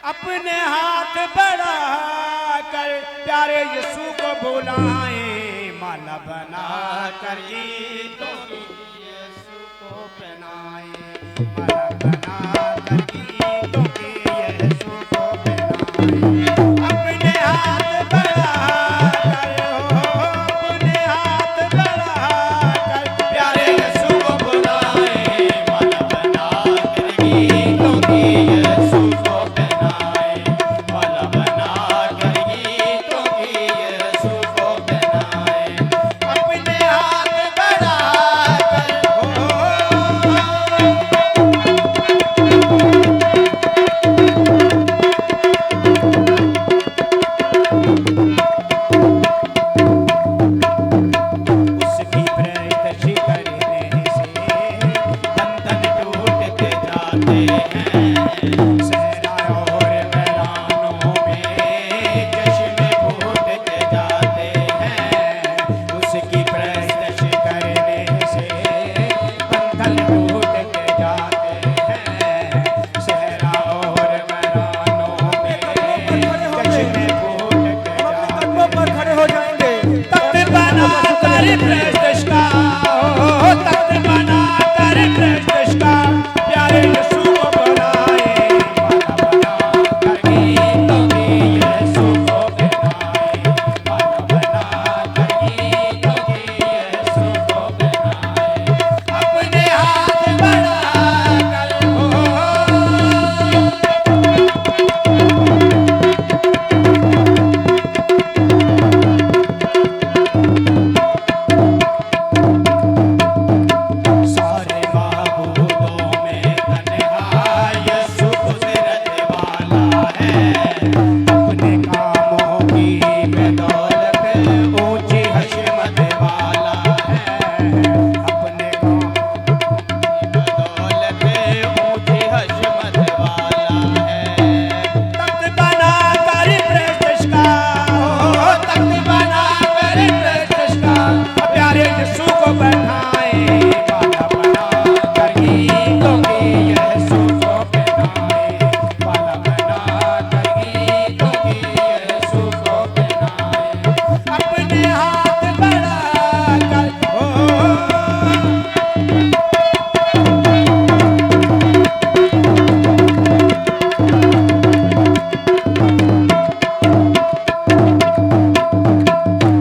अपने हाथ बढ़ा कर प्यारे यीशु को बुलाए, माला बना कर गीतों की यीशु को पहनाए, माला बना कर गीतों की यीशु को पहनाए। अपने हाथ बढ़ा कर अपने हाथ बढ़ा कर प्यारे यीशु को बुलाए, माला बना कर गीतों की यीशु को पहनाए, माला बना कर गीतों की यीशु को पहनाए। अपने हाथ बढ़ा कर उसकी प्रत्यक्ष करने से बंधन टूट के जाते हैं, सहरा और मैदानों में जश्न फूट के जाते हैं। उसकी प्रत्यक्ष करने से बंधन टूट के जाते हैं, सहरा और मैदानों में जश्न फूट के जाते पर खड़े हो जाएंगे। तख्त बना कर प्रश्न का, तख्त बना कर प्रश्न का प्यारे यीशु को बुलाए, माला बना कर गीतों की यीशु को पहनाए, माला बना कर गीतों की यीशु को पहनाए। अपने हाथ बढ़ा कर सारे महबूबों में तन्हा यीशु कुदरत वाला है, अपने कामों की बदौलत ऊंची हशमत वाला है, अपने कामों की बदौलत ऊंची हशमत वाला है। तख्त बना कर प्रश्न का, तख्त बना कर प्रश्न का प्यारे यीशु को बैठाए, माला बना कर गीतों की यीशु को पहनाए, माला बना कर गीतों की यीशु को पहनाए। अपने हाथ बढ़ा कर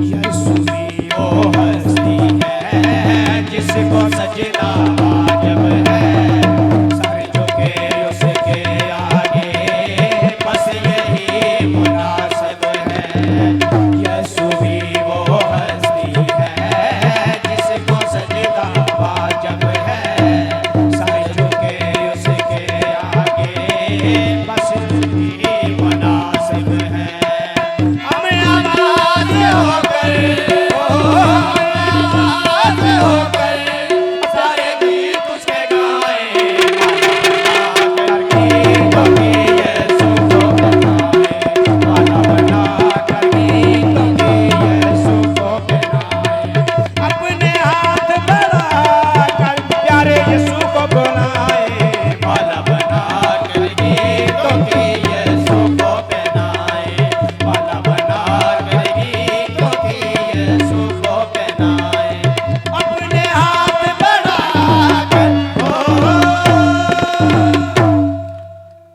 यीशु भी वो हस्ती है जिसको सजदा वाजिब है, सर झुके उसके आगे बस यही मुनासिब है। यीशु भी वो हस्ती है जिसको सजदा वाजिब है, सर झुके उसके आगे